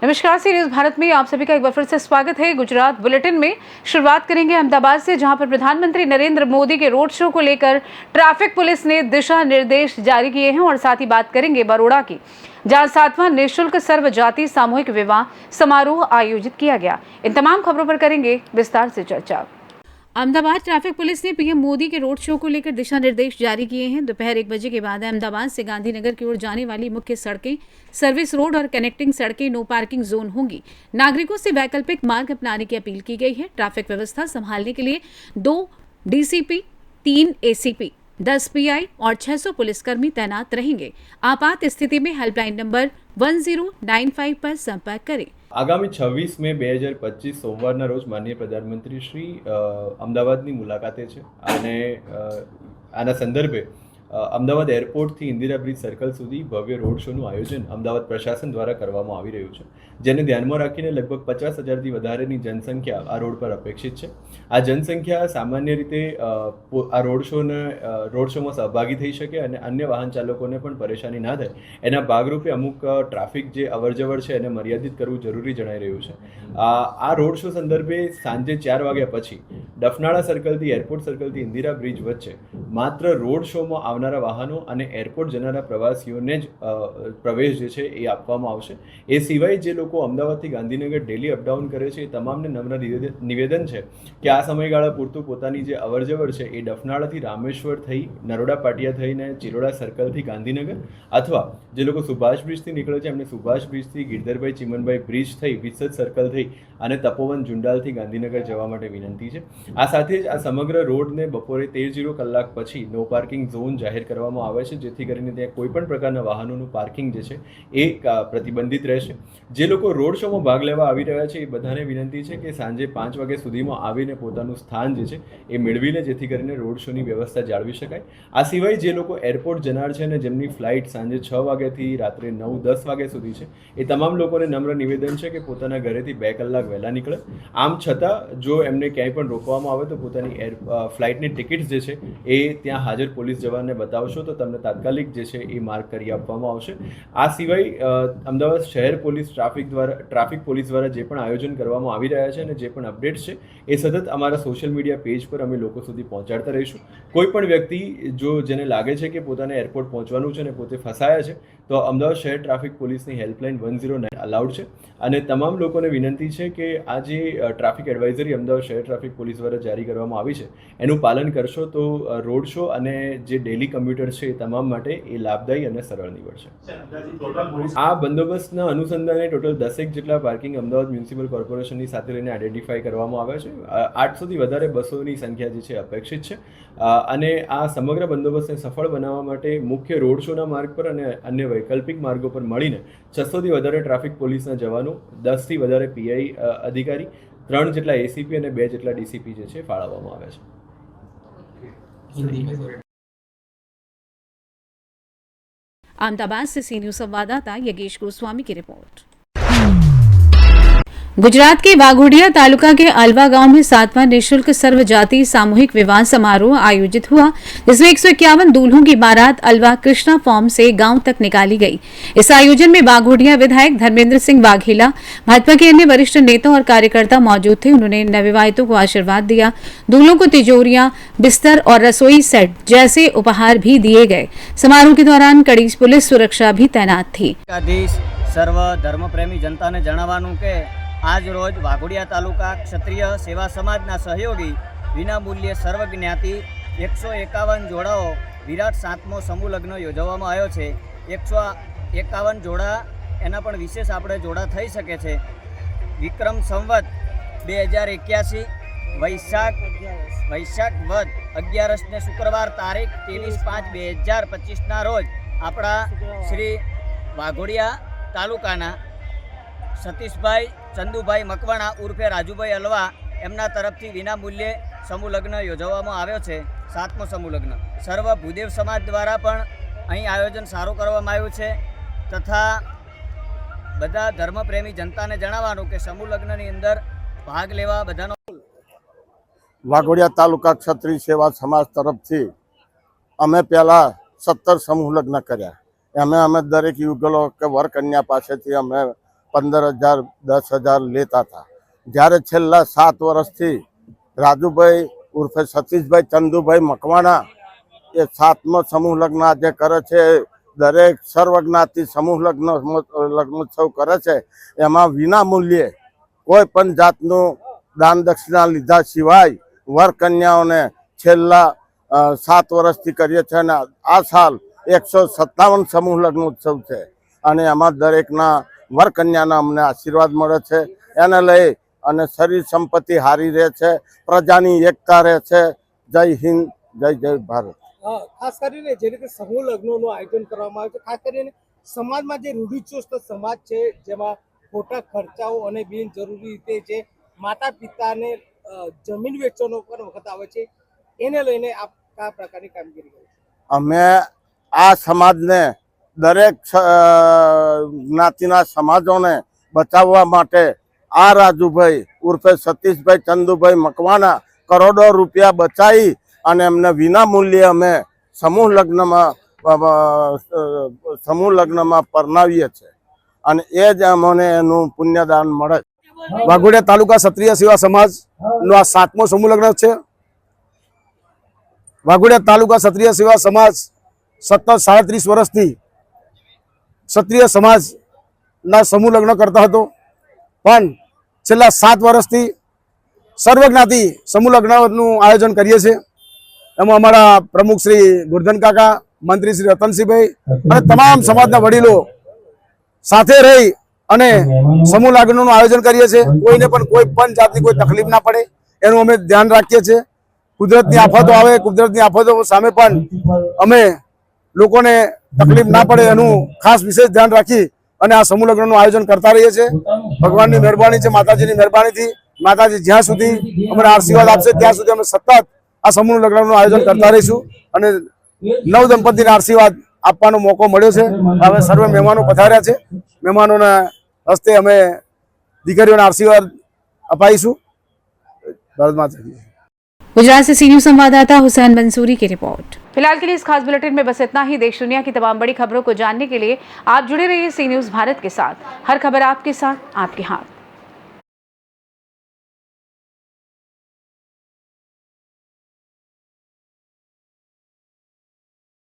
नमस्कार, सी न्यूज भारत में आप सभी का एक बार फिर से स्वागत है। गुजरात बुलेटिन में शुरुआत करेंगे अहमदाबाद से, जहां पर प्रधानमंत्री नरेंद्र मोदी के रोड शो को लेकर ट्रैफिक पुलिस ने दिशा निर्देश जारी किए हैं। और साथ ही बात करेंगे बरोड़ा की, जहां 7वां निःशुल्क सर्व जाति सामूहिक विवाह समारोह आयोजित किया गया। इन तमाम खबरों पर करेंगे विस्तार से चर्चा। अहमदाबाद ट्रैफिक पुलिस ने पीएम मोदी के रोड शो को लेकर दिशा निर्देश जारी किए हैं। दोपहर 1 बजे के बाद अहमदाबाद से गांधीनगर की ओर जाने वाली मुख्य सड़कें, सर्विस रोड और कनेक्टिंग सड़कें नो पार्किंग जोन होंगी। नागरिकों से वैकल्पिक मार्ग अपनाने की अपील की गई है। ट्रैफिक व्यवस्था संभालने के लिए 2 डीसीपी, 3 एसीपी, 10 पीआई और 600 पुलिसकर्मी तैनात रहेंगे। आपात स्थिति में हेल्पलाइन नंबर 1095 पर संपर्क करें। આગામી 26 મે 2025 સોમવારના રોજ માનનીય પ્રધાનમંત્રી શ્રી અમદાવાદની મુલાકાતે છે અને આના સંદર્ભે અમદાવાદ એરપોર્ટથી ઇન્દિરા બ્રિજ સર્કલ સુધી ભવ્ય રોડ શોનું આયોજન અમદાવાદ પ્રશાસન દ્વારા કરવામાં આવી રહ્યું છે, જેને ધ્યાનમાં રાખીને લગભગ 50,000થી વધારેની જનસંખ્યા આ રોડ પર અપેક્ષિત છે। આ જનસંખ્યા સામાન્ય રીતે આ રોડ શોમાં સહભાગી થઈ શકે અને અન્ય વાહન ચાલકોને પણ પરેશાની ના થાય એના ભાગરૂપે અમુક ટ્રાફિક જે અવરજવર છે એને મર્યાદિત કરવું જરૂરી જણાઈ રહ્યું છે। આ રોડ શો સંદર્ભે સાંજે 4 વાગ્યા પછી ડફનાળા સર્કલથી એરપોર્ટ સર્કલથી ઇન્દિરા બ્રિજ વચ્ચે માત્ર રોડ શોમાં આવનારા વાહનો અને એરપોર્ટ જનારા પ્રવાસીઓને જ પ્રવેશ જે છે એ આપવામાં આવશે। એ સિવાય જે લોકો અમદાવાદથી ગાંધીનગર ડેલી અપડાઉન કરે છે એ તમામને નમ્ર નિવેદન છે કે આ સમયગાળા પૂરતું પોતાની જે અવરજવર છે એ ડફનાળાથી રામેશ્વર થઈ, નરોડા પાટિયા થઈને ચિલોડા સર્કલથી ગાંધીનગર, અથવા જે લોકો સુભાષ બ્રિજથી નીકળે છે એમને સુભાષ બ્રિજથી ગિરધરભાઈ ચિમનભાઈ બ્રિજ થઈ, વિસદ સર્કલ થઈ અને તપોવન જુંડાલથી ગાંધીનગર જવા માટે વિનંતી છે। આ સાથે જ આ સમગ્ર રોડને બપોરે 13:00 કલાક પછી નો પાર્કિંગ ઝોન જાહેર કરવામાં આવે છે, જેથી કરીને ત્યાં કોઈ પણ પ્રકારના વાહનોનું પાર્કિંગ જે છે એ પ્રતિબંધિત રહેશે। જે લોકો રોડ શોમાં ભાગ લેવા આવી રહ્યા છે એ બધાને વિનંતી છે કે સાંજે 5 વાગ્યા સુધીમાં આવીને પોતાનું સ્થાન જે છે એ મેળવી લે, જેથી કરીને રોડ શોની વ્યવસ્થા જાળવી શકાય। આ સિવાય જે લોકો એરપોર્ટ જનાર છે અને જેમની ફ્લાઇટ સાંજે 6 વાગ્યાથી રાત્રે 9-10 વાગ્યા સુધી છે એ તમામ લોકોને નમ્ર નિવેદન છે કે પોતાના ઘરેથી 2 કલાક વહેલા નીકળે। આમ છતાં જો એમને ક્યાંય પણ રોકવામાં આવે તો પોતાની ફ્લાઇટની ટિકિટ્સ જે છે એ ત્યાં હાજર પોલીસ જવાનને બતાવશો તો તમને તાત્કાલિક જે છે એ માર્ક કરી આપવામાં આવશે। આ સિવાય અમદાવાદ શહેર પોલીસ ટ્રાફિક પોલીસ દ્વારા જે પણ આયોજન કરવામાં આવી રહ્યા છે અને જે પણ અપડેટ્સ છે એ સતત અમારા સોશિયલ મીડિયા પેજ પર અમે લોકો સુધી પહોંચાડતા રહીશું। કોઈ પણ વ્યક્તિ જેને લાગે છે કે પોતાને એરપોર્ટ પહોંચવાનું છે અને પોતે ફસાયા છે તો અમદાવાદ શહેર ટ્રાફિક પોલીસની હેલ્પલાઇન 109 અલાઉડ છે। અને તમામ લોકોને વિનંતી છે કે આ જે ટ્રાફિક એડવાઇઝરી અમદાવાદ શહેર ટ્રાફિક પોલીસ દ્વારા જારી કરવામાં આવી છે એનું પાલન કરશો તો રોડ શો અને જે ડેલી કમ્યુટર્સ છે એ તમામ માટે એ લાભદાયી અને સરળ નીવડશે। આ બંદોબસ્તના અનુસંધાને ટોટલ 10 જેટલા પાર્કિંગ અમદાવાદ મ્યુનિસિપલ કોર્પોરેશનની સાથે લઈને આઈડેન્ટિફાઈ કરવામાં આવ્યા છે। 800થી વધારે બસોની સંખ્યા જે છે અપેક્ષિત છે અને આ સમગ્ર બંદોબસ્તને સફળ બનાવવા માટે મુખ્ય રોડ શોના માર્ગ પર અને અન્ય વૈકલ્પિક માર્ગો પર મળીને 600થી વધારે ટ્રાફિક પોલીસના જવાનો, 10થી વધારે પીઆઈ અધિકારી, 3 જેટલા એસીપી અને 2 જેટલા ડીસીપી જે છે ફાળવવામાં આવ્યા છે। अहमदाबाद से सी न्यूज संवाददाता यगेश गोस्वामी की रिपोर्ट। गुजरात के वाघोडिया तालुका के अलवा गांव में 7वां निःशुल्क सर्व जाति सामूहिक विवाह समारोह आयोजित हुआ, जिसमें 151 दूल्हों की बारात अलवा कृष्णा फॉर्म से गांव तक निकाली गई। इस आयोजन में वाघोडिया विधायक धर्मेंद्र सिंह वाघेला, भाजपा के अन्य वरिष्ठ नेता और कार्यकर्ता मौजूद थे। उन्होंने नवविवाहितों को आशीर्वाद दिया। दूल्हों को तिजोरियां, बिस्तर और रसोई सेट जैसे उपहार भी दिए गए। समारोह के दौरान कड़ी पुलिस सुरक्षा भी तैनात थी। सर्व धर्म प्रेमी जनता ने जणाववानुं के आज रोज वाघोडिया तालुका क्षत्रिय सेवा समाजना सहयोगी विनामूल्ये सर्व ज्ञाति 151 जोड़ाओ विराट 7मो समूह लग्न योजवामां आव्यो छे। 151 जोड़ा एना पण विशेष आपणे जोड़ा थई शके छे। विक्रम संवत 2081 वैशाख वद 11 ने शुक्रवार तारीख 23/5/2025 ना रोज आपणा श्री वाघोडिया तालुकाना सतीशभाई चंदुभाई मकवाणा उर्फे राजूभाई अलवा एमना तरफथी विनामूल्ये समूह लग्न योजवामां आव्यो छे। 7मो समूह लग्न सर्व भूदेव समाज द्वारा पण અહીં આયોજન સારું કરવામાં આવ્યું છે તથા બધા ધર્મપ્રેમી જનતાને જણાવવાનું કે સમૂહ લગ્નની અંદર ભાગ લેવા બધાનો વાઘોડિયા તાલુકા ક્ષત્રિય સેવા સમાજ તરફથી અમે પહેલાં 17 સમૂહ લગ્ન કર્યા। અમે દરેક યુગલો કે વર કન્યા પાસેથી અમે 15,000 10,000 લેતા હતા. જ્યારે છેલ્લા 7 વર્ષથી રાજુભાઈ ઉર્ફે સતીશભાઈ ચંદુભાઈ મકવાણા એ 7મો સમૂહ લગ્ન આજે કરે છે. દરેક સર્વજ્ઞાતિ સમૂહ લગ્નોત્સવ કરે છે. એમાં વિના મૂલ્યે કોઈ પણ જાતનું દાન દક્ષિણા લીધા સિવાય વર કન્યાઓને છેલ્લા 7 વર્ષથી કરીએ છીએ અને આ સાલ 157 સમૂહ લગ્ન ઉત્સવ છે અને એમાં દરેકના વર કન્યાના અમને આશીર્વાદ મળે છે. એને લઈ અને શરીર સંપત્તિ હારી રહે છે, પ્રજાની એકતા રહે છે. જય હિન્દ, જય જય ભારત. ખાસ કરીને જે રીતે સમૂહ લગ્નોનું આયોજન કરવામાં આવે છે, ખાસ કરીને સમાજમાં જે રૂઢિચુસ્ત સમાજ છે જેમાં ખોટા ખર્ચાઓ અને બિનજરૂરી રીતે જે માતા પિતાને જમીન વેચવાનો પણ વખત આવે છે, એને લઈને આપ કયા પ્રકારની કામગીરી કરો છો? અમે આ સમાજને દરેક જ્ઞાતિના સમાજોને બચાવવા માટે આ રાજુભાઈ ઉર્ફે સતીશભાઈ ચંદુભાઈ મકવાણા કરોડો રૂપિયા બચાવી અને એમને વિના મૂલ્યે અમે સમૂહ લગ્નમાં પરણાવીએ છીએ અને એ જ અમને એનું પુણ્યદાન મળે. વાઘોડિયા તાલુકા ક્ષત્રિય સેવા સમાજનો આ 7મો સમૂહ લગ્ન છે. વાઘોડિયા તાલુકા ક્ષત્રિય સેવા સમાજ સતત 37 વર્ષથી ક્ષત્રિય સમાજના સમૂહ લગ્ન કરતો હતો, પણ છેલ્લા 7 વર્ષથી સર્વજ્ઞાતિ સમૂહ લગ્નનું આયોજન કરીએ છીએ. એમાં અમારા પ્રમુખ શ્રી ગુરધન કાકા, મંત્રી શ્રી રતનસિંહભાઈ અને તમામ સમાજના વડીલો સાથે રહી અને સમૂહ લગ્નનું આયોજન કરીએ છીએ. કોઈને પણ કોઈ પણ જાતની કોઈ તકલીફ ના પડે એનું અમે ધ્યાન રાખીએ છીએ. કુદરતની આફતો આવે, કુદરતની આફતો સામે પણ અમે લોકોને તકલીફ ના પડે એનું ખાસ વિશેષ ધ્યાન રાખી અને આ સમૂહ લગ્નનું આયોજન કરતા રહીએ છીએ. ભગવાનની મહેરબાની છે, માતાજીની મહેરબાનીથી માતાજી જ્યાં સુધી અમને આશીર્વાદ આપશે ત્યાં સુધી અમે સતત આ સમૂહ લગ્નનું આયોજન કરતા રહીશું અને નવ દંપતીને આશીર્વાદ આપવાનો મોકો મળ્યો છે. હવે સર્વે મહેમાનો પધાર્યા છે. મહેમાનોના હસ્તે અમે દીકરીઓને આશીર્વાદ અપાઈશું. ભારત માતા કી જય. गुजरात से सी न्यूज संवाददाता हुसैन मंसूरी की रिपोर्ट। फिलहाल के लिए इस खास बुलेटिन में बस इतना ही। देश दुनिया की तमाम बड़ी खबरों को जानने के लिए आप जुड़े रहिए सी न्यूज भारत के साथ। हर खबर आपके साथ, आपके हाथ।